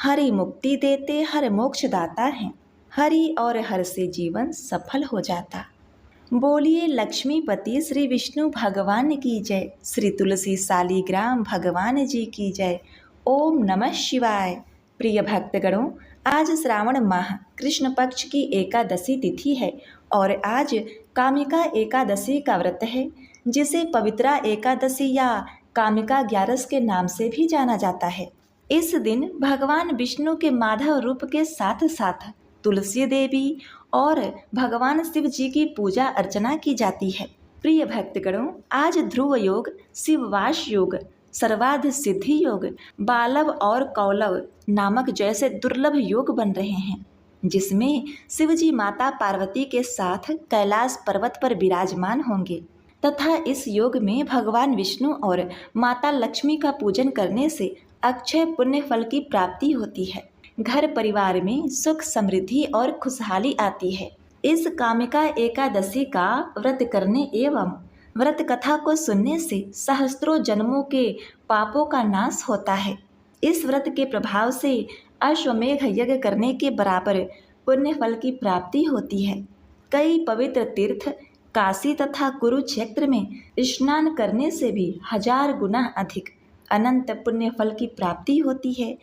हरि मुक्ति देते हर मोक्ष दाता है, हरि और हर से जीवन सफल हो जाता। बोलिए लक्ष्मीपति श्री विष्णु भगवान की जय, श्री तुलसी सालीग्राम भगवान जी की जय। ओम नमः शिवाय। प्रिय भक्तगणों, आज श्रावण माह कृष्ण पक्ष की एकादशी तिथि है और आज कामिका एकादशी का व्रत है, जिसे पवित्रा एकादशी या कामिका ग्यारस के नाम से भी जाना जाता है। इस दिन भगवान विष्णु के माधव रूप के साथ साथ तुलसी देवी और भगवान शिव जी की पूजा अर्चना की जाती है। प्रिय भक्तगणों, आज ध्रुव योग, शिववास योग, सर्वार्थ सिद्धि योग, बालव और कौलव नामक जैसे दुर्लभ योग बन रहे हैं, जिसमें शिव जी माता पार्वती के साथ कैलाश पर्वत पर विराजमान होंगे तथा इस योग में भगवान विष्णु और माता लक्ष्मी का पूजन करने से अक्षय पुण्य फल की प्राप्ति होती है। घर परिवार में सुख समृद्धि और खुशहाली आती है। इस कामिका एकादशी का व्रत करने एवं व्रत कथा को सुनने से सहस्त्रों जन्मों के पापों का नाश होता है। इस व्रत के प्रभाव से अश्वमेघ यज्ञ करने के बराबर पुण्य फल की प्राप्ति होती है। कई पवित्र तीर्थ काशी तथा कुरुक्षेत्र में स्नान करने से भी 1000 गुना अधिक अनंत पुण्य फल की प्राप्ति होती है।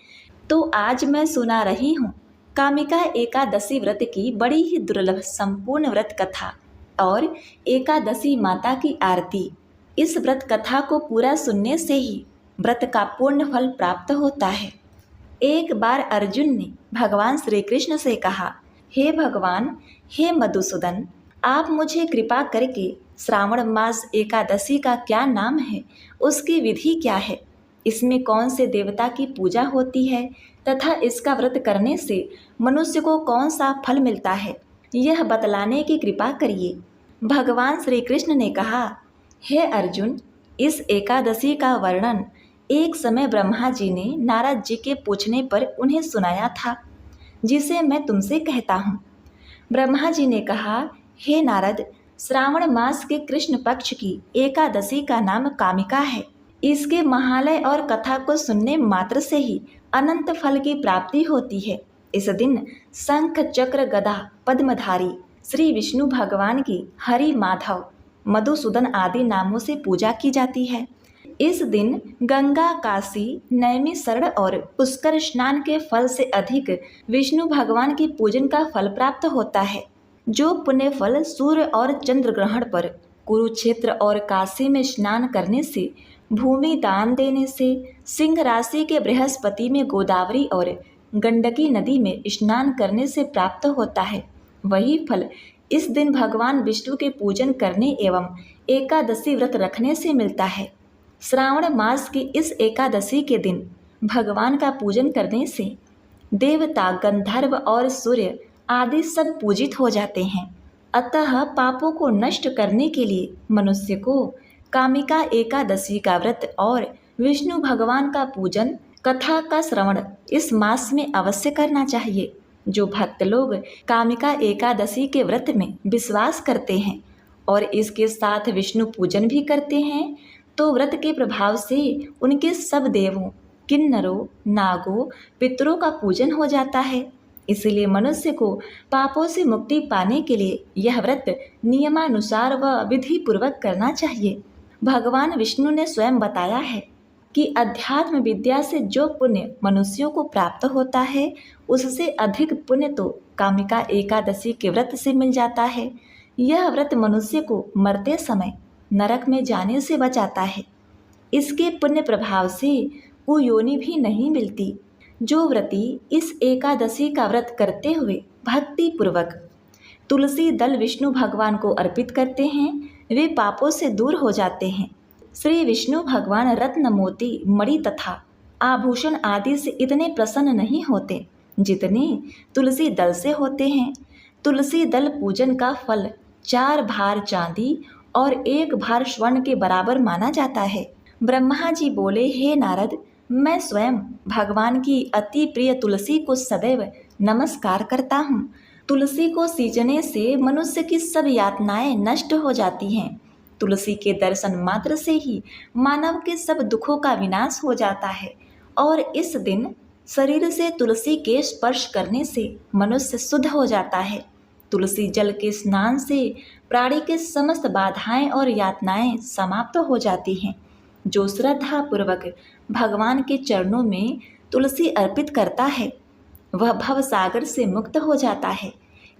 तो आज मैं सुना रही हूँ कामिका एकादशी व्रत की बड़ी ही दुर्लभ संपूर्ण व्रत कथा और एकादशी माता की आरती। इस व्रत कथा को पूरा सुनने से ही व्रत का पूर्ण फल प्राप्त होता है। एक बार अर्जुन ने भगवान श्री कृष्ण से कहा, हे भगवान, हे मधुसूदन, आप मुझे कृपा करके श्रावण मास एकादशी का क्या नाम है, उसकी विधि क्या है, इसमें कौन से देवता की पूजा होती है तथा इसका व्रत करने से मनुष्य को कौन सा फल मिलता है, यह बतलाने की कृपा करिए। भगवान श्री कृष्ण ने कहा, हे अर्जुन, इस एकादशी का वर्णन एक समय ब्रह्मा जी ने नारद जी के पूछने पर उन्हें सुनाया था, जिसे मैं तुमसे कहता हूँ। ब्रह्मा जी ने कहा, हे नारद, श्रावण मास के कृष्ण पक्ष की एकादशी का नाम कामिका है। इसके महालय और कथा को सुनने मात्र से ही अनंत फल की प्राप्ति होती है। इस दिन शंख चक्र गदा पद्मधारी श्री विष्णु भगवान की हरि माधव मधुसूदन आदि नामों से पूजा की जाती है। इस दिन गंगा, काशी, नैमिषारण्य और पुष्कर स्नान के फल से अधिक विष्णु भगवान की पूजन का फल प्राप्त होता है। जो पुण्य फल सूर्य और चंद्र ग्रहण पर, कुरुक्षेत्र और काशी में स्नान करने से, भूमि दान देने से, सिंह राशि के बृहस्पति में गोदावरी और गंडकी नदी में स्नान करने से प्राप्त होता है, वही फल इस दिन भगवान विष्णु के पूजन करने एवं एकादशी व्रत रखने से मिलता है। श्रावण मास की इस एकादशी के दिन भगवान का पूजन करने से देवता, गंधर्व और सूर्य आदि सब पूजित हो जाते हैं। अतः पापों को नष्ट करने के लिए मनुष्य को कामिका एकादशी का व्रत और विष्णु भगवान का पूजन, कथा का श्रवण इस मास में अवश्य करना चाहिए। जो भक्त लोग कामिका एकादशी के व्रत में विश्वास करते हैं और इसके साथ विष्णु पूजन भी करते हैं, तो व्रत के प्रभाव से उनके सब देवों, किन्नरों, नागों, पितरों का पूजन हो जाता है। इसलिए मनुष्य को पापों से मुक्ति पाने के लिए यह व्रत नियमानुसार व विधि पूर्वक करना चाहिए। भगवान विष्णु ने स्वयं बताया है कि अध्यात्म विद्या से जो पुण्य मनुष्यों को प्राप्त होता है, उससे अधिक पुण्य तो कामिका एकादशी के व्रत से मिल जाता है। यह व्रत मनुष्य को मरते समय नरक में जाने से बचाता है। इसके पुण्य प्रभाव से कुयोनि भी नहीं मिलती। जो व्रती इस एकादशी का व्रत करते हुए भक्ति पूर्वक तुलसी दल विष्णु भगवान को अर्पित करते हैं, वे पापों से दूर हो जाते हैं। श्री विष्णु भगवान रत्न, मोती, मणि तथा आभूषण आदि से इतने प्रसन्न नहीं होते जितने तुलसी दल से होते हैं। तुलसी दल पूजन का फल 4 भार चांदी और 1 भार स्वर्ण के बराबर माना जाता है। ब्रह्मा जी बोले, हे नारद, मैं स्वयं भगवान की अति प्रिय तुलसी को सदैव नमस्कार करता हूँ। तुलसी को सींचने से मनुष्य की सब यातनाएं नष्ट हो जाती हैं। तुलसी के दर्शन मात्र से ही मानव के सब दुखों का विनाश हो जाता है और इस दिन शरीर से तुलसी के स्पर्श करने से मनुष्य शुद्ध हो जाता है। तुलसी जल के स्नान से प्राणी के समस्त बाधाएं और यातनाएं समाप्त हो जाती हैं। जो श्रद्धा पूर्वक भगवान के चरणों में तुलसी अर्पित करता है वह भव सागर से मुक्त हो जाता है।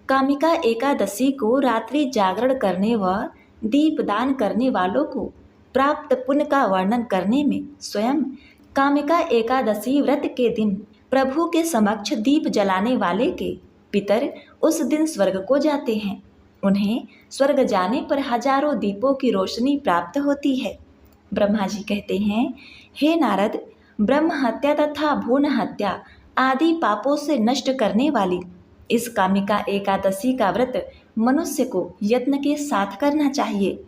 कामिका एकादशी को रात्रि जागरण करने व दीपदान करने वालों को प्राप्त पुण्य का वर्णन करने में स्वयं कामिका एकादशी व्रत के दिन प्रभु के समक्ष दीप जलाने वाले के पितर उस दिन स्वर्ग को जाते हैं। उन्हें स्वर्ग जाने पर हजारों दीपों की रोशनी प्राप्त होती है। ब्रह्मा जी कहते हैं, हे नारद, ब्रह्म हत्या तथा भ्रूण हत्या आदि पापों से नष्ट करने वाली इस कामिका एकादशी का व्रत मनुष्य को यत्न के साथ करना चाहिए।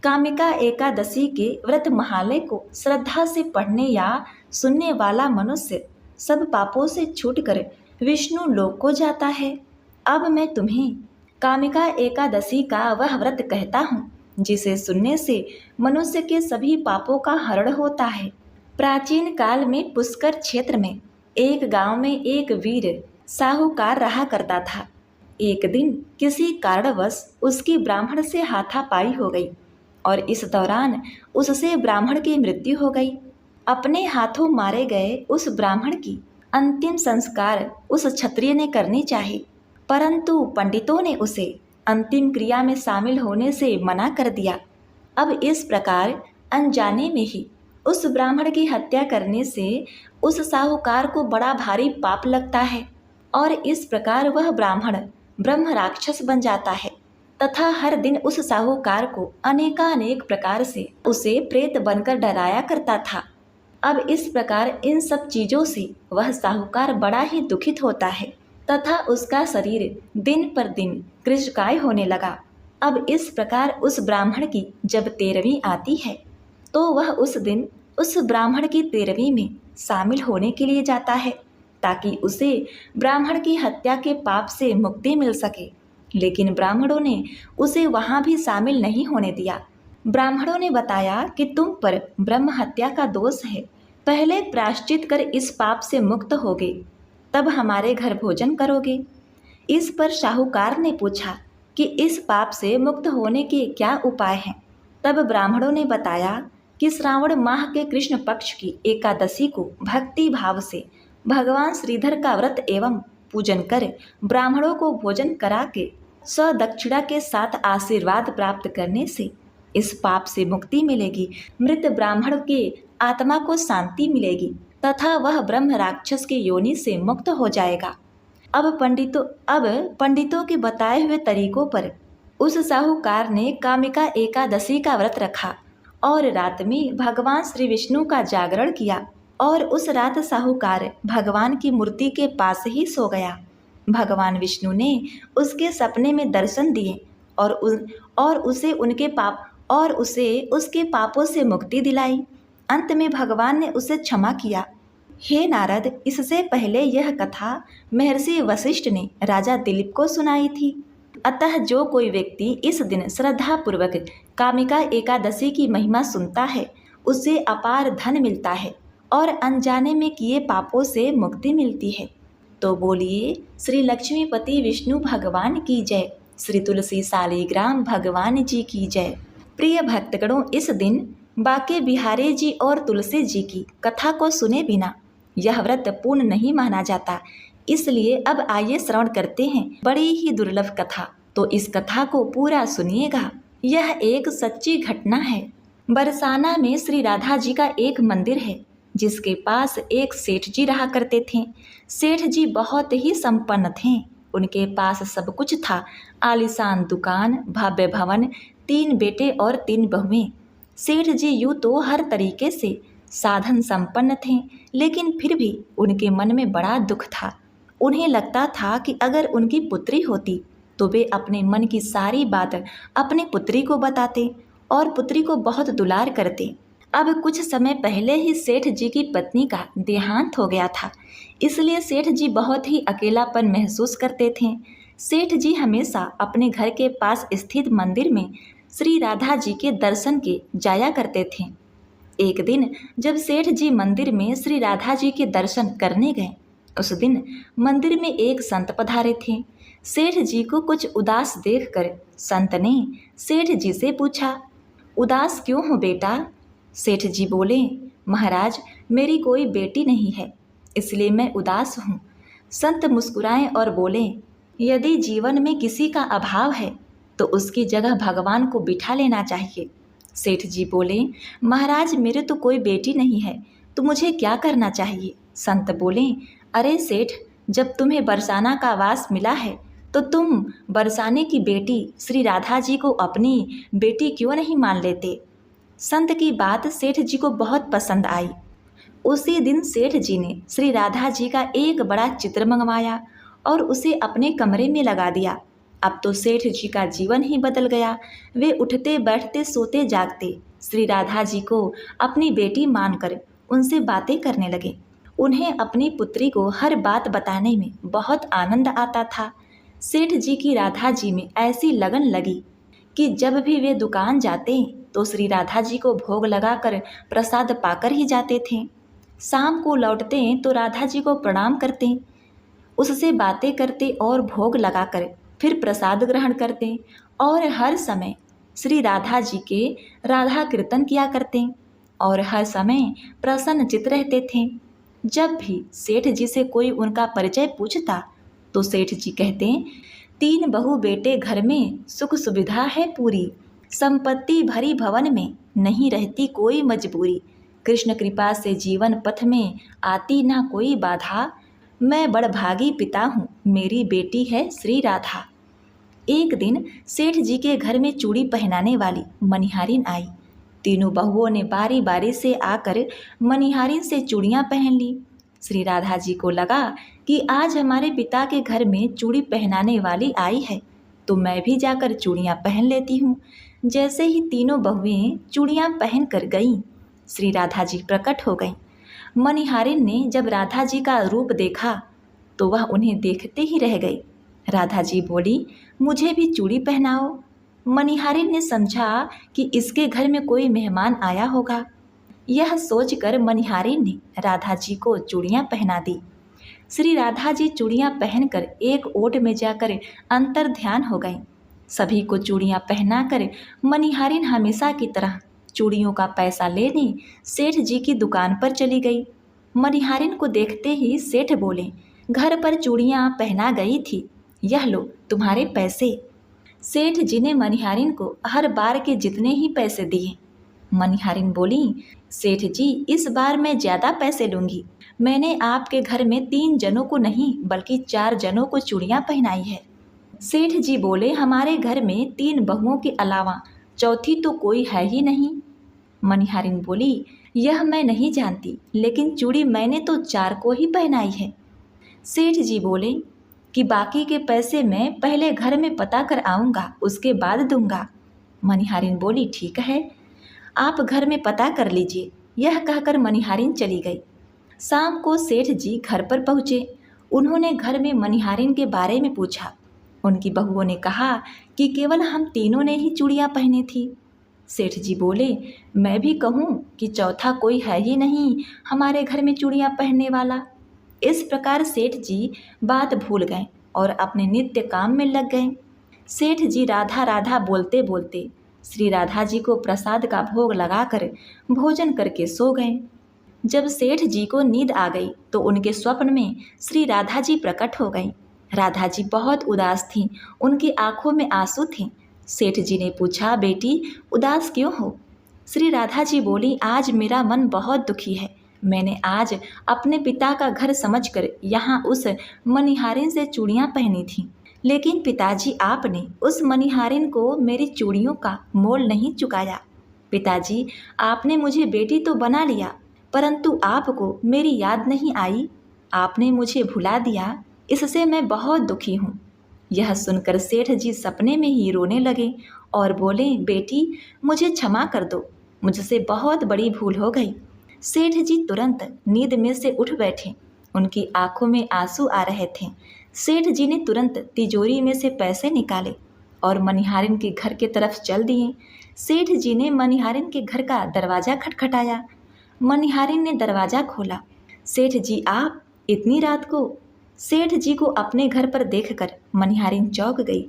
कामिका एकादशी के व्रत महालय को श्रद्धा से पढ़ने या सुनने वाला मनुष्य सब पापों से छूटकर विष्णु लोक को जाता है। अब मैं तुम्हें कामिका एकादशी का वह व्रत कहता हूँ जिसे सुनने से मनुष्य के सभी पापों का हरण होता है। प्राचीन काल में पुष्कर क्षेत्र में एक गांव में एक वीर साहूकार रहा करता था। एक दिन किसी कारणवश उसकी ब्राह्मण से हाथापाई हो गई और इस दौरान उससे ब्राह्मण की मृत्यु हो गई। अपने हाथों मारे गए उस ब्राह्मण की अंतिम संस्कार उस क्षत्रिय ने करने चाहे, परंतु पंडितों ने उसे अंतिम क्रिया में शामिल होने से मना कर दिया। अब इस प्रकार अनजाने में ही उस ब्राह्मण की हत्या करने से उस साहूकार को बड़ा भारी पाप लगता है और इस प्रकार वह ब्राह्मण ब्रह्म राक्षस बन जाता है तथा हर दिन उस साहूकार को अनेकानेक प्रकार से उसे प्रेत बनकर डराया करता था। अब इस प्रकार इन सब चीज़ों से वह साहूकार बड़ा ही दुखित होता है तथा उसका शरीर दिन पर दिन कृशकाय होने लगा। अब इस प्रकार उस ब्राह्मण की जब 13वीं आती है तो वह उस दिन उस ब्राह्मण की 13वीं में शामिल होने के लिए जाता है ताकि उसे ब्राह्मण की हत्या के पाप से मुक्ति मिल सके। लेकिन ब्राह्मणों ने उसे वहाँ भी शामिल नहीं होने दिया। ब्राह्मणों ने बताया कि तुम पर ब्रह्म हत्या का दोष है, पहले प्रायश्चित कर इस पाप से मुक्त होगे तब हमारे घर भोजन करोगे। इस पर साहूकार ने पूछा कि इस पाप से मुक्त होने के क्या उपाय हैं। तब ब्राह्मणों ने बताया कि श्रावण माह के कृष्ण पक्ष की एकादशी को भक्ति भाव से भगवान श्रीधर का व्रत एवं पूजन कर ब्राह्मणों को भोजन करा के सदक्षिणा के साथ आशीर्वाद प्राप्त करने से इस पाप से मुक्ति मिलेगी, मृत ब्राह्मण के आत्मा को शांति मिलेगी तथा वह ब्रह्म राक्षस की योनि से मुक्त हो जाएगा। अब पंडितों के बताए हुए तरीकों पर उस साहूकार ने कामिका एकादशी का व्रत रखा और रात में भगवान श्री विष्णु का जागरण किया और उस रात साहूकार भगवान की मूर्ति के पास ही सो गया। भगवान विष्णु ने उसके सपने में दर्शन दिए और उसे उसके पापों से मुक्ति दिलाई। अंत में भगवान ने उसे क्षमा किया। हे नारद, इससे पहले यह कथा महर्षि वशिष्ठ ने राजा दिलीप को सुनाई थी। अतः जो कोई व्यक्ति इस दिन श्रद्धा पूर्वक कामिका एकादशी की महिमा सुनता है उसे अपार धन मिलता है और अनजाने में किए पापों से मुक्ति मिलती है। तो बोलिए श्री लक्ष्मीपति विष्णु भगवान की जय, श्री तुलसी शालिग्राम भगवान जी की जय। प्रिय भक्तगणों, इस दिन बाके बिहारी जी और तुलसी जी की कथा को सुने बिना यह व्रत पूर्ण नहीं माना जाता। इसलिए अब आइए श्रवण करते हैं बड़ी ही दुर्लभ कथा। तो इस कथा को पूरा सुनिएगा। यह एक सच्ची घटना है। बरसाना में श्री राधा जी का एक मंदिर है जिसके पास एक सेठ जी रहा करते थे। सेठ जी बहुत ही संपन्न थे। उनके पास सब कुछ था, आलीशान दुकान, भव्य भवन, 3 बेटे और 3 बहुएं। सेठ जी यूँ तो हर तरीके से साधन संपन्न थे, लेकिन फिर भी उनके मन में बड़ा दुख था। उन्हें लगता था कि अगर उनकी पुत्री होती तो वे अपने मन की सारी बात अपनी पुत्री को बताते और पुत्री को बहुत दुलार करते। अब कुछ समय पहले ही सेठ जी की पत्नी का देहांत हो गया था, इसलिए सेठ जी बहुत ही अकेलापन महसूस करते थे। सेठ जी हमेशा अपने घर के पास स्थित मंदिर में श्री राधा जी के दर्शन के जाया करते थे। एक दिन जब सेठ जी मंदिर में श्री राधा जी के दर्शन करने गए उस दिन मंदिर में एक संत पधारे थे। सेठ जी को कुछ उदास देखकर संत ने सेठ जी से पूछा, उदास क्यों हो बेटा? सेठ जी बोले, महाराज मेरी कोई बेटी नहीं है, इसलिए मैं उदास हूँ। संत मुस्कुराए और बोले, यदि जीवन में किसी का अभाव है तो उसकी जगह भगवान को बिठा लेना चाहिए। सेठ जी बोले, महाराज मेरे तो कोई बेटी नहीं है, तो मुझे क्या करना चाहिए? संत बोले, अरे सेठ, जब तुम्हें बरसाना का वास मिला है तो तुम बरसाने की बेटी श्री राधा जी को अपनी बेटी क्यों नहीं मान लेते? संत की बात सेठ जी को बहुत पसंद आई। उसी दिन सेठ जी ने श्री राधा जी का एक बड़ा चित्र मंगवाया और उसे अपने कमरे में लगा दिया। अब तो सेठ जी का जीवन ही बदल गया। वे उठते बैठते सोते जागते श्री राधा जी को अपनी बेटी मानकर उनसे बातें करने लगे। उन्हें अपनी पुत्री को हर बात बताने में बहुत आनंद आता था। सेठ जी की राधा जी में ऐसी लगन लगी कि जब भी वे दुकान जाते तो श्री राधा जी को भोग लगाकर प्रसाद पाकर ही जाते थे। शाम को लौटते तो राधा जी को प्रणाम करते, उससे बातें करते और भोग लगाकर फिर प्रसाद ग्रहण करते और हर समय श्री राधा जी के राधा कीर्तन किया करते और हर समय प्रसन्नचित्त रहते थे। जब भी सेठ जी से कोई उनका परिचय पूछता तो सेठ जी कहते, 3 बहू बेटे घर में सुख सुविधा है पूरी, संपत्ति भरी भवन में नहीं रहती कोई मजबूरी, कृष्ण कृपा से जीवन पथ में आती ना कोई बाधा, मैं बड़भागी पिता हूँ मेरी बेटी है श्री राधा। एक दिन सेठ जी के घर में चूड़ी पहनाने वाली मनिहारिन आई। तीनों बहुओं ने बारी बारी से आकर मनिहारिन से चूड़ियाँ पहन ली। श्री राधा जी को लगा कि आज हमारे पिता के घर में चूड़ी पहनाने वाली आई है तो मैं भी जाकर चूड़ियाँ पहन लेती हूँ। जैसे ही तीनों बहुएं चूड़ियाँ पहन कर गईं, श्री राधा जी प्रकट हो गईं। मनिहारिन ने जब राधा जी का रूप देखा तो वह उन्हें देखते ही रह गई। राधा जी बोली, मुझे भी चूड़ी पहनाओ। मनिहारिन ने समझा कि इसके घर में कोई मेहमान आया होगा। यह सोचकर मनिहारिन ने राधा जी को चूड़ियाँ पहना दी। श्री राधा जी चूड़ियाँ पहनकर एक ओट में जाकर अंतर ध्यान हो गईं। सभी को चूड़ियाँ पहनाकर मनिहारिन हमेशा की तरह चूड़ियों का पैसा लेने सेठ जी की दुकान पर चली गई। मनिहारिन को देखते ही सेठ बोले, घर पर चूड़ियाँ पहना गई थी, यह लो तुम्हारे पैसे। सेठ जी ने मनिहारिन को हर बार के जितने ही पैसे दिए। मनिहारिन बोली, सेठ जी इस बार मैं ज़्यादा पैसे लूँगी। मैंने आपके घर में 3 जनों को नहीं बल्कि 4 जनों को चूड़ियाँ पहनाई है। सेठ जी बोले, हमारे घर में 3 बहुओं के अलावा चौथी तो कोई है ही नहीं। मनिहारिन बोली, यह मैं नहीं जानती, लेकिन चूड़ी मैंने तो 4 को ही पहनाई है। सेठ जी बोले कि बाकी के पैसे मैं पहले घर में पता कर आऊँगा, उसके बाद दूंगा। मनिहारिन बोली, ठीक है, आप घर में पता कर लीजिए। यह कहकर मनिहारिन चली गई। शाम को सेठ जी घर पर पहुँचे। उन्होंने घर में मनिहारिन के बारे में पूछा। उनकी बहुओं ने कहा कि केवल हम तीनों ने ही चूड़ियाँ पहनी थी। सेठ जी बोले, मैं भी कहूँ कि चौथा कोई है ही नहीं हमारे घर में चूड़ियाँ पहनने वाला। इस प्रकार सेठ जी बात भूल गए और अपने नित्य काम में लग गए। सेठ जी राधा राधा बोलते बोलते श्री राधा जी को प्रसाद का भोग लगाकर भोजन करके सो गए। जब सेठ जी को नींद आ गई तो उनके स्वप्न में श्री राधा जी प्रकट हो गईं। राधा जी बहुत उदास थीं, उनकी आंखों में आंसू थे। सेठ जी ने पूछा, बेटी उदास क्यों हो? श्री राधा जी बोली, आज मेरा मन बहुत दुखी है। मैंने आज अपने पिता का घर समझकर यहाँ उस मनिहारिन से चूड़ियाँ पहनी थीं, लेकिन पिताजी आपने उस मनिहारिन को मेरी चूड़ियों का मोल नहीं चुकाया। पिताजी आपने मुझे बेटी तो बना लिया, परंतु आपको मेरी याद नहीं आई, आपने मुझे भुला दिया, इससे मैं बहुत दुखी हूँ। यह सुनकर सेठ जी सपने में ही रोने लगे और बोले, बेटी मुझे क्षमा कर दो, मुझसे बहुत बड़ी भूल हो गई। सेठ जी तुरंत नींद में से उठ बैठे, उनकी आंखों में आंसू आ रहे थे। सेठ जी ने तुरंत तिजोरी में से पैसे निकाले और मनिहारिन के घर की तरफ चल दिए। सेठ जी ने मनिहारिन के घर का दरवाज़ा खटखटाया। मनिहारिन ने दरवाज़ा खोला। सेठ जी आप इतनी रात को? सेठ जी को अपने घर पर देखकर मनिहारिन चौंक गई।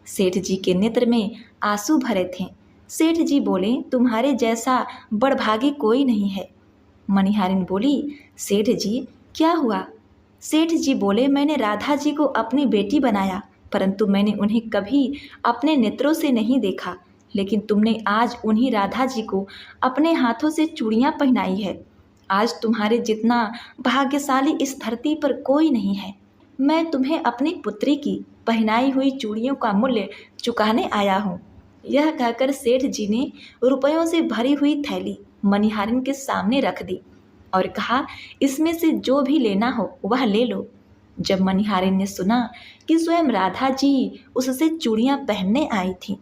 सेठ जी के नेत्र में आंसू भरे थे। सेठ जी बोले, तुम्हारे जैसा बड़भागी कोई नहीं है। मनिहारिन बोली, सेठ जी क्या हुआ? सेठ जी बोले, मैंने राधा जी को अपनी बेटी बनाया, परंतु मैंने उन्हें कभी अपने नेत्रों से नहीं देखा, लेकिन तुमने आज उन्हीं राधा जी को अपने हाथों से चूड़ियाँ पहनाई है। आज तुम्हारे जितना भाग्यशाली इस धरती पर कोई नहीं है। मैं तुम्हें अपनी पुत्री की पहनाई हुई चूड़ियों का मूल्य चुकाने आया हूँ। यह कहकर सेठ जी ने रुपयों से भरी हुई थैली मनिहारिन के सामने रख दी और कहा, इसमें से जो भी लेना हो वह ले लो। जब मनिहारिन ने सुना कि स्वयं राधा जी उससे चूड़ियाँ पहनने आई थी,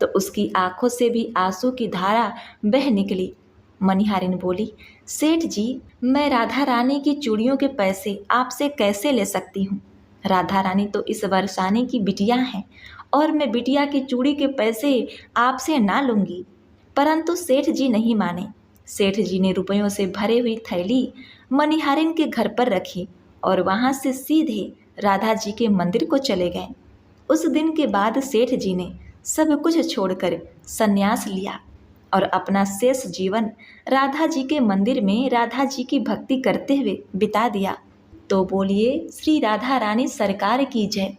तो उसकी आंखों से भी आंसू की धारा बह निकली। मनिहारिन बोली, सेठ जी, मैं राधा रानी की चूड़ियों के पैसे आपसे कैसे ले सकती हूँ? राधा रानी तो इस वर्षानी की बिटिया हैं और मैं बिटिया की चूड़ी के पैसे आपसे ना लूँगी। परंतु सेठ जी नहीं माने। सेठ जी ने रुपयों से भरे हुई थैली मनिहारिन के घर पर रखी और वहाँ से सीधे राधा जी के मंदिर को चले गए। उस दिन के बाद सेठ जी ने सब कुछ छोड़कर संन्यास लिया और अपना शेष जीवन राधा जी के मंदिर में राधा जी की भक्ति करते हुए बिता दिया। तो बोलिए श्री राधा रानी सरकार की जय।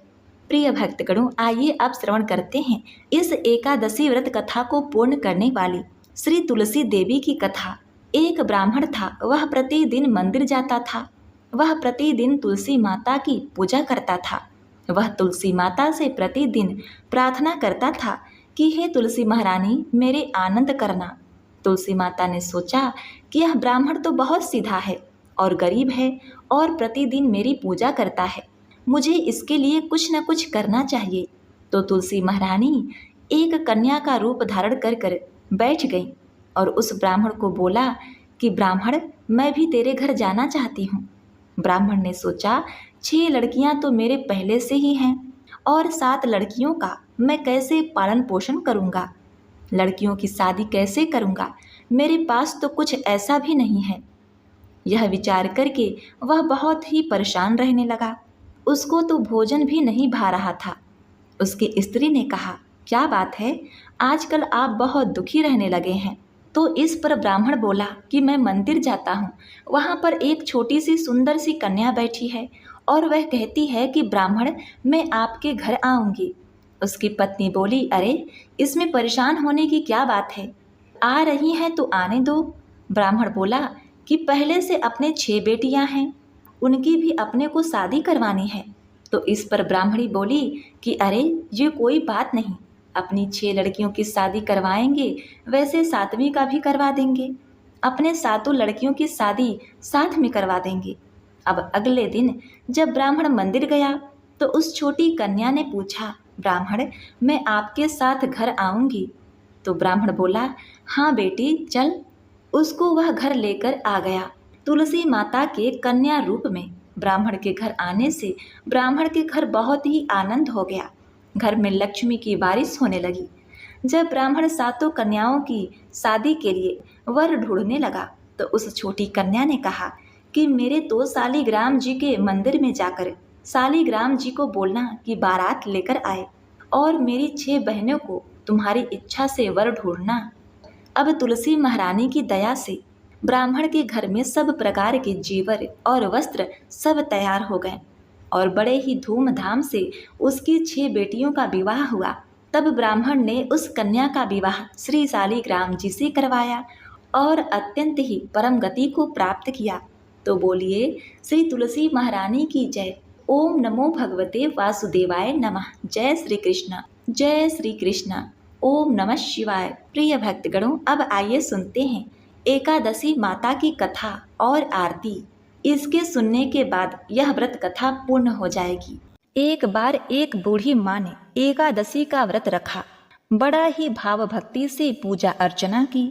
प्रिय भक्तगणों, आइए अब श्रवण करते हैं इस एकादशी व्रत कथा को पूर्ण करने वाली श्री तुलसी देवी की कथा। एक ब्राह्मण था, वह प्रतिदिन मंदिर जाता था। वह प्रतिदिन तुलसी माता की पूजा करता था। वह तुलसी माता से प्रतिदिन प्रार्थना करता था कि हे तुलसी महारानी, मेरे आनंद करना। तुलसी माता ने सोचा कि यह ब्राह्मण तो बहुत सीधा है और गरीब है और प्रतिदिन मेरी पूजा करता है, मुझे इसके लिए कुछ न कुछ करना चाहिए। तो तुलसी महारानी एक कन्या का रूप धारण कर बैठ गई और उस ब्राह्मण को बोला कि ब्राह्मण, मैं भी तेरे घर जाना चाहती हूँ। ब्राह्मण ने सोचा, 6 लड़कियाँ तो मेरे पहले से ही हैं और 7 लड़कियों का मैं कैसे पालन पोषण करूँगा? लड़कियों की शादी कैसे करूँगा? मेरे पास तो कुछ ऐसा भी नहीं है। यह विचार करके वह बहुत ही परेशान रहने लगा। उसको तो भोजन भी नहीं भा रहा था। उसकी स्त्री ने कहा, क्या बात है, आजकल आप बहुत दुखी रहने लगे हैं। तो इस पर ब्राह्मण बोला कि मैं मंदिर जाता हूँ, वहाँ पर एक छोटी सी सुंदर सी कन्या बैठी है और वह कहती है कि ब्राह्मण, मैं आपके घर आऊँगी। उसकी पत्नी बोली, अरे इसमें परेशान होने की क्या बात है, आ रही हैं तो आने दो। ब्राह्मण बोला कि पहले से अपने 6 बेटियां हैं, उनकी भी अपने को शादी करवानी है। तो इस पर ब्राह्मणी बोली कि अरे ये कोई बात नहीं, अपनी 6 लड़कियों की शादी करवाएंगे, वैसे 7वीं का भी करवा देंगे, अपने 7 लड़कियों की शादी साथ में करवा देंगे। अब अगले दिन जब ब्राह्मण मंदिर गया तो उस छोटी कन्या ने पूछा, ब्राह्मण, मैं आपके साथ घर आऊँगी? तो ब्राह्मण बोला, हाँ बेटी चल। उसको वह घर लेकर आ गया। तुलसी माता के कन्या रूप में ब्राह्मण के घर आने से ब्राह्मण के घर बहुत ही आनंद हो गया। घर में लक्ष्मी की बारिश होने लगी। जब ब्राह्मण 7 कन्याओं की शादी के लिए वर ढूंढने लगा तो उस छोटी कन्या ने कहा कि मेरे तो शालीग्राम जी के मंदिर में जाकर शालीग्राम जी को बोलना कि बारात लेकर आए और मेरी 6 बहनों को तुम्हारी इच्छा से वर ढूंढना। अब तुलसी महारानी की दया से ब्राह्मण के घर में सब प्रकार के जेवर और वस्त्र सब तैयार हो गए और बड़े ही धूमधाम से उसकी 6 बेटियों का विवाह हुआ। तब ब्राह्मण ने उस कन्या का विवाह श्री शालीग्राम जी से करवाया और अत्यंत ही परम गति को प्राप्त किया। तो बोलिए श्री तुलसी महारानी की जय। ओम नमो भगवते वासुदेवाय नमः। जय श्री कृष्ण, जय श्री कृष्ण। ओम नमः शिवाय। प्रिय भक्तगणों, अब आइए सुनते हैं एकादशी माता की कथा और आरती। इसके सुनने के बाद यह व्रत कथा पूर्ण हो जाएगी। एक बार एक बूढ़ी माँ ने एकादशी का व्रत रखा। बड़ा ही भाव भक्ति से पूजा अर्चना की।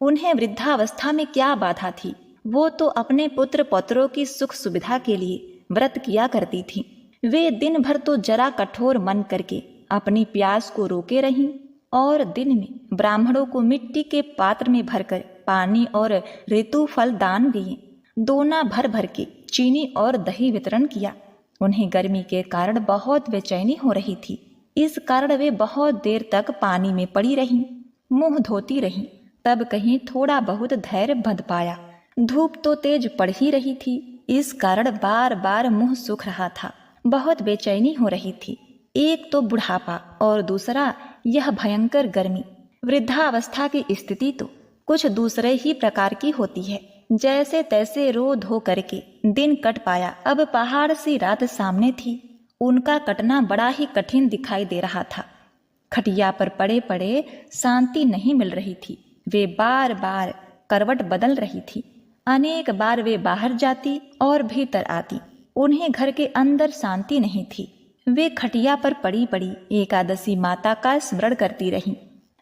उन्हें वृद्धावस्था में क्या बाधा थी, वो तो अपने पुत्र पौत्रों की सुख सुविधा के लिए व्रत किया करती थी। वे दिन भर तो जरा कठोर मन करके अपनी प्यास को रोके रहीं और दिन में ब्राह्मणों को मिट्टी के पात्र में भरकर पानी और ऋतु फल दान दिए। दोना भर भर के चीनी और दही वितरण किया। उन्हें गर्मी के कारण बहुत बेचैनी हो रही थी। इस कारण वे बहुत देर तक पानी में पड़ी रहीं, मुंह धोती रहीं। तब कहीं थोड़ा बहुत धैर्य बंध पाया। धूप तो तेज पड़ ही रही थी, इस कारण बार बार मुंह सूख रहा था। बहुत बेचैनी हो रही थी। एक तो बुढ़ापा और दूसरा यह भयंकर गर्मी। वृद्धावस्था की स्थिति तो कुछ दूसरे ही प्रकार की होती है। जैसे तैसे रो धो करके दिन कट पाया। अब पहाड़ सी रात सामने थी। उनका कटना बड़ा ही कठिन दिखाई दे रहा था। खटिया पर पड़े पड़े शांति नहीं मिल रही थी। वे बार बार करवट बदल रही थी। अनेक बार वे बाहर जाती और भीतर आती। उन्हें घर के अंदर शांति नहीं थी। वे खटिया पर पड़ी पड़ी एकादशी माता का स्मरण करती रहीं।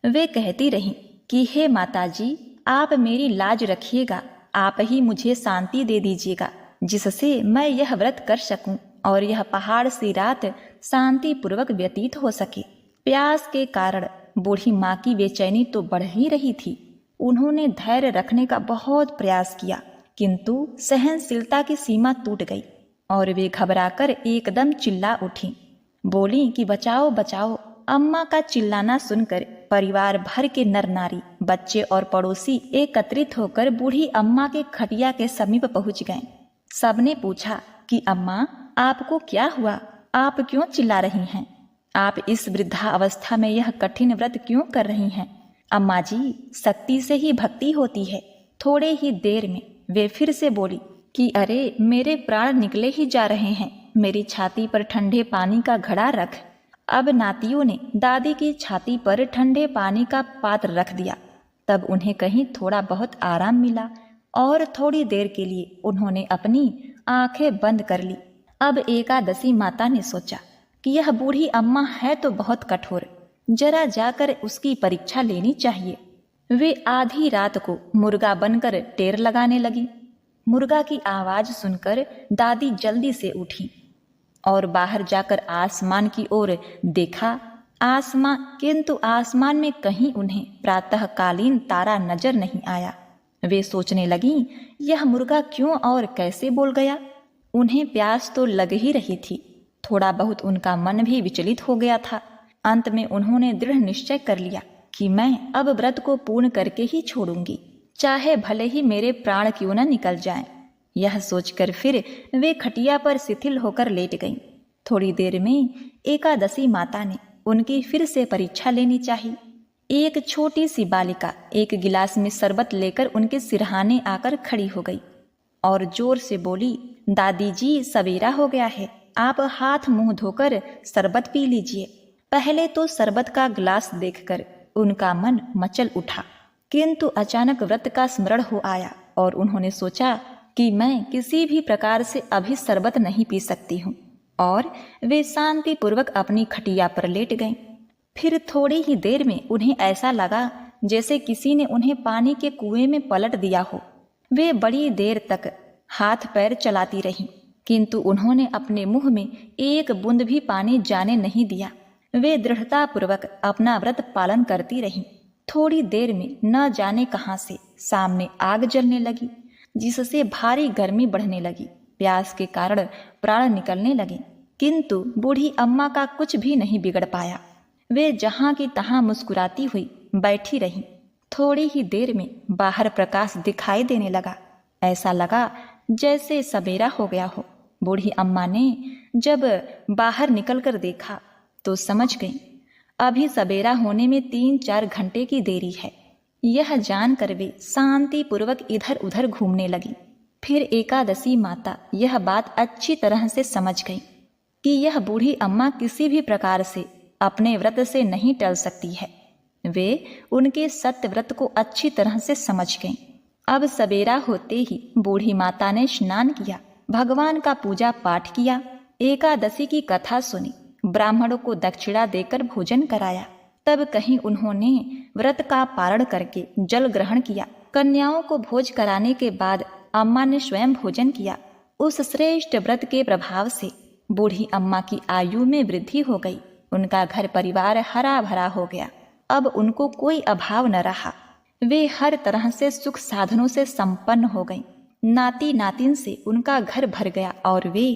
वे कहती रहीं कि हे माता जी, आप मेरी लाज रखिएगा, आप ही मुझे शांति दे दीजिएगा, जिससे मैं यह व्रत कर सकूं और यह पहाड़ सी रात शांति पूर्वक व्यतीत हो सके। प्यास के कारण बूढ़ी माँ की बेचैनी तो बढ़ ही रही थी। उन्होंने धैर्य रखने का बहुत प्रयास किया, किंतु सहनशीलता की सीमा टूट गई और वे घबराकर एकदम चिल्ला उठी। बोली कि बचाओ बचाओ। अम्मा का चिल्लाना सुनकर परिवार भर के नर नारी, बच्चे और पड़ोसी एकत्रित होकर बूढ़ी अम्मा के खटिया के समीप पहुंच गए। सबने पूछा कि अम्मा, आपको क्या हुआ? आप क्यों चिल्ला रही हैं? आप इस वृद्धा अवस्था में यह कठिन व्रत क्यों कर रही हैं? अम्मा जी, शक्ति से ही भक्ति होती है। थोड़े ही देर में वे फिर से बोली कि अरे, मेरे प्राण निकले ही जा रहे हैं, मेरी छाती पर ठंडे पानी का घड़ा रख। अब नातियों ने दादी की छाती पर ठंडे पानी का पात्र रख दिया। तब उन्हें कहीं थोड़ा बहुत आराम मिला और थोड़ी देर के लिए उन्होंने अपनी आंखें बंद कर ली। अब एकादशी माता ने सोचा कि यह बूढ़ी अम्मा है तो बहुत कठोर, जरा जाकर उसकी परीक्षा लेनी चाहिए। वे आधी रात को मुर्गा बनकर टेर लगाने लगी। मुर्गा की आवाज सुनकर दादी जल्दी से उठी और बाहर जाकर आसमान की ओर देखा। किंतु आसमान में कहीं उन्हें प्रातःकालीन तारा नजर नहीं आया। वे सोचने लगी, यह मुर्गा क्यों और कैसे बोल गया? उन्हें प्यास तो लग ही रही थी। थोड़ा बहुत उनका मन भी विचलित हो गया था। अंत में उन्होंने दृढ़ निश्चय कर लिया कि मैं अब व्रत को पूर्ण करके ही छोड़ूंगी, चाहे भले ही मेरे प्राण क्यों न निकल जाएं। यह सोचकर फिर वे खटिया पर शिथिल होकर लेट गईं। थोड़ी देर में एकादशी माता ने उनकी फिर से परीक्षा लेनी चाहिए। एक छोटी सी बालिका एक गिलास में शरबत लेकर उनके सिरहाने आकर खड़ी हो गई और जोर से बोली, दादी जी, सवेरा हो गया है, आप हाथ मुंह धोकर शरबत पी लीजिए। पहले तो शरबत का गिलास देखकर उनका मन मचल उठा, किंतु अचानक व्रत का स्मरण हो आया और उन्होंने सोचा कि मैं किसी भी प्रकार से अभी शरबत नहीं पी सकती हूँ, और वे शांति पूर्वक अपनी खटिया पर लेट गईं। फिर थोड़ी ही देर में उन्हें ऐसा लगा जैसे किसी ने उन्हें पानी के कुएं में पलट दिया हो। वे बड़ी देर तक हाथ पैर चलाती रहीं, किंतु उन्होंने अपने मुंह में एक बूंद भी पानी जाने नहीं दिया। वे दृढ़ता पूर्वक अपना व्रत पालन करती रहीं। थोड़ी देर में न जाने कहां से सामने आग जलने लगी, जिससे भारी गर्मी बढ़ने लगी। प्यास के कारण प्राण निकलने लगे, किंतु बूढ़ी अम्मा का कुछ भी नहीं बिगड़ पाया। वे जहां की तहां मुस्कुराती हुई बैठी रहीं। थोड़ी ही देर में बाहर प्रकाश दिखाई देने लगा। ऐसा लगा जैसे सवेरा हो गया हो। बूढ़ी अम्मा ने जब बाहर निकलकर देखा तो समझ गई अभी सवेरा होने में 3-4 घंटे की देरी है। यह जानकर वे शांति पूर्वक इधर उधर घूमने लगी। फिर एकादशी माता यह बात अच्छी तरह से समझ गई कि यह बूढ़ी अम्मा किसी भी प्रकार से अपने व्रत से नहीं टल सकती है। वे उनके सत्य व्रत को अच्छी तरह से समझ गईं। अब सवेरा होते ही बूढ़ी माता ने स्नान किया, भगवान का पूजा पाठ किया, एकादशी की कथा सुनी, ब्राह्मणों को दक्षिणा देकर भोजन कराया। तब कहीं उन्होंने व्रत का पारण करके जल ग्रहण किया। कन्याओं को भोज कराने के बाद अम्मा ने स्वयं भोजन किया। उस श्रेष्ठ व्रत के प्रभाव से बूढ़ी अम्मा की आयु में वृद्धि हो गई। उनका घर परिवार हरा भरा हो गया। अब उनको कोई अभाव न रहा। वे हर तरह से सुख साधनों से संपन्न हो गईं। नाती नातिन से उनका घर भर गया और वे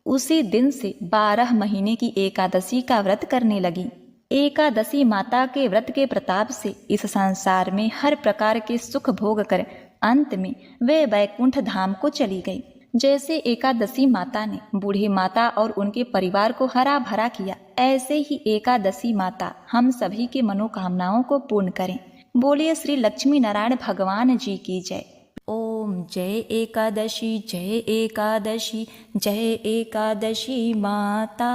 उसी दिन से 12 महीने की एकादशी का व्रत करने लगी। एकादशी माता के व्रत के प्रताप से इस संसार में हर प्रकार के सुख भोग कर अंत में वे वैकुंठ धाम को चली गई। जैसे एकादशी माता ने बूढ़ी माता और उनके परिवार को हरा भरा किया, ऐसे ही एकादशी माता हम सभी की मनोकामनाओं को पूर्ण करें। बोलिए श्री लक्ष्मी नारायण भगवान जी की जय। ओम जय एकादशी जय एकादशी जय एकादशी माता।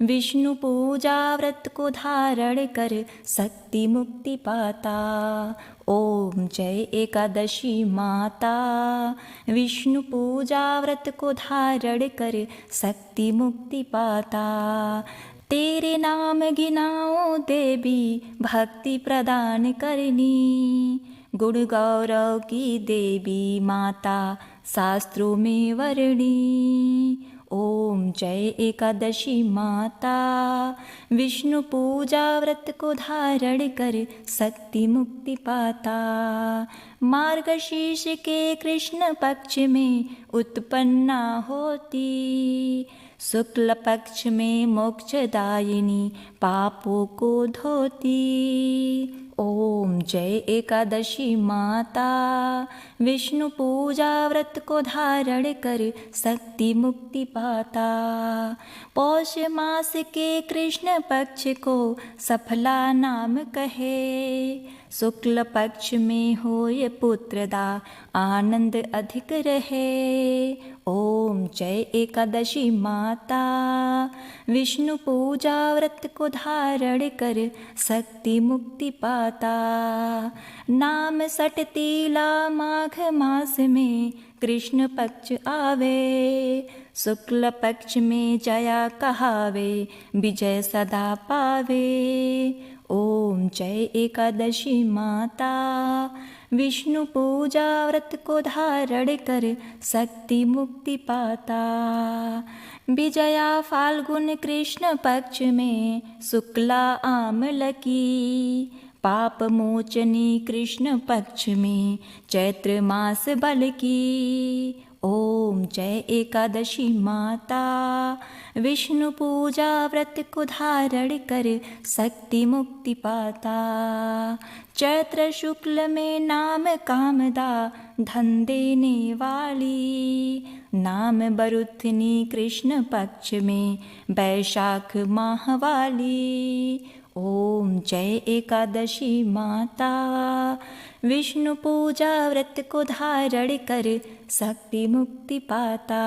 विष्णु पूजा व्रत को धारण कर शक्ति मुक्ति पाता। ओम जय एकादशी माता। विष्णु पूजा व्रत को धारण कर शक्ति मुक्ति पाता। तेरे नाम गिनाओ देवी भक्ति प्रदान करनी। गुण गौरव की देवी माता शास्त्रों में वर्णी। ओम जय एकादशी माता। विष्णु पूजा व्रत को धारण कर शक्ति मुक्ति पाता। मार्गशीर्ष के कृष्ण पक्ष में उत्पन्ना होती। शुक्ल पक्ष में मोक्षदायिनी पापों को धोती। ओम जय एकादशी माता। विष्णु पूजा व्रत को धारण कर शक्ति मुक्ति पाता। पौष मास के कृष्ण पक्ष को सफला नाम कहे। शुक्ल पक्ष में होय पुत्रदा आनंद अधिक रहे। ओम जय एकादशी माता। विष्णु पूजा व्रत को धारण कर शक्ति मुक्ति पाता। नाम सटतीला माघ मास में कृष्ण पक्ष आवे। शुक्ल पक्ष में जया कहावे विजय सदा पावे। ओम जय एकादशी माता। विष्णु पूजा व्रत को धारण कर शक्ति मुक्ति पाता। विजया फाल्गुन कृष्ण पक्ष में शुक्ला आमल की। पाप मोचनी कृष्ण पक्ष में चैत्र मास बल की। ओम जय एकादशी माता। विष्णु पूजा व्रत को धारण कर शक्ति मुक्ति पाता। चैत्र शुक्ल में नाम कामदा धन देने वाली। नाम बरुथनी कृष्ण पक्ष में वैशाख माह वाली। ओम जय एकादशी माता। विष्णु पूजा व्रत को धारण कर शक्ति मुक्ति पाता।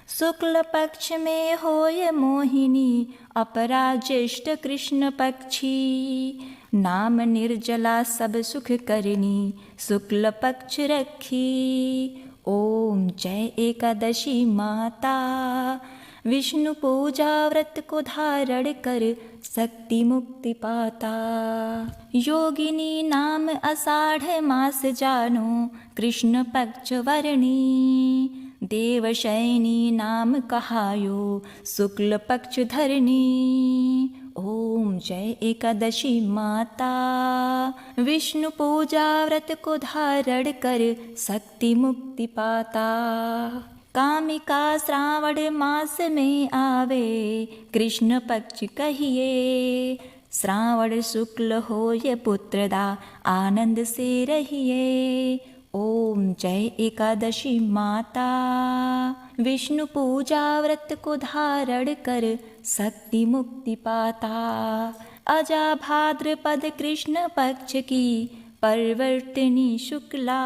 शुक्ल पक्ष में होय मोहिनी अपरा ज्येष्ठ कृष्ण पक्षी। नाम निर्जला सब सुख करनी शुक्ल पक्ष रखी। ओम जय एकादशी माता। विष्णु पूजा व्रत को धारण कर शक्ति मुक्ति पाता। योगिनी नाम आषाढ़ मास जानो कृष्ण पक्ष वर्णी। देवशयनी नाम कहायो शुक्ल पक्ष धरनी। ओम जय एकादशी माता। विष्णु पूजा व्रत को धारण कर शक्ति मुक्ति पाता। कामिका श्रावण मास में आवे कृष्ण पक्ष कहिए। श्रावण शुक्ल होय पुत्रदा आनंद से रहिए। ओम जय एकादशी माता। विष्णु पूजा व्रत को धारण कर शक्ति मुक्ति पाता। अजा भाद्रपद कृष्ण पक्ष की परिवर्तिनी शुक्ला।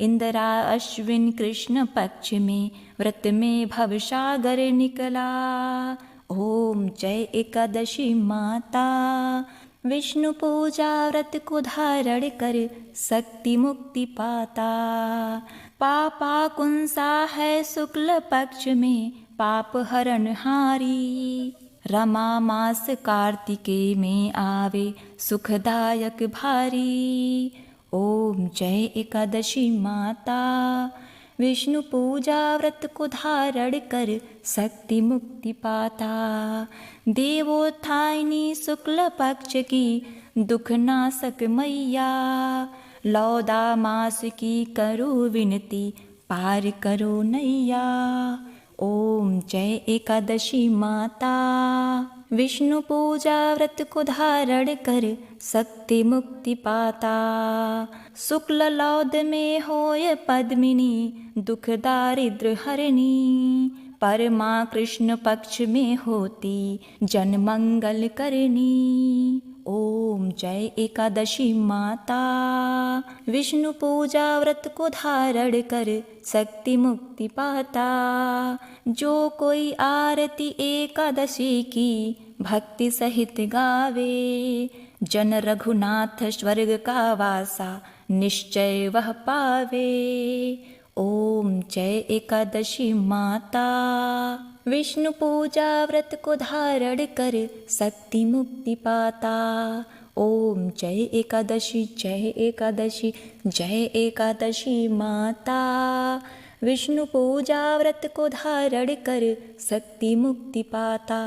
इंदिरा अश्विन कृष्ण पक्ष में व्रत में भवसागर निकला। ओम जय एकादशी माता। विष्णु पूजा व्रत को धारण कर शक्ति मुक्ति पाता। पापा कुंसा है शुक्ल पक्ष में पाप हरण हारी। रमा मास कार्तिके में आवे सुखदायक भारी। ओम जय एकादशी माता। विष्णु पूजा व्रत को धारण कर शक्ति मुक्ति पाता। देवोत्थायनी शुक्ल पक्ष की दुख नाशक मैया। लौदा मास की करो विनती, पार करो नैया। ओम जय एकादशी माता। विष्णु पूजा व्रत को धारण कर, शक्ति मुक्ति पाता। शुक्ल लौद में होय पद्मिनी, दुख दारिद्र हरणी। परमा कृष्ण पक्ष में होती, जन मंगल करनी। ओम जय एकादशी माता। विष्णु पूजा व्रत को धारण कर, शक्ति मुक्ति पाता। जो कोई आरती एकादशी की, भक्ति सहित गावे। जन रघुनाथ स्वर्ग का वासा, निश्चय वह पावे। ओम जय एकादशी माता। विष्णु पूजा व्रत को धारण कर, शक्ति मुक्ति पाता। ओम जय एकादशी, जय एकादशी, जय एकादशी माता। विष्णु पूजा व्रत को धारण कर, शक्ति मुक्ति पाता।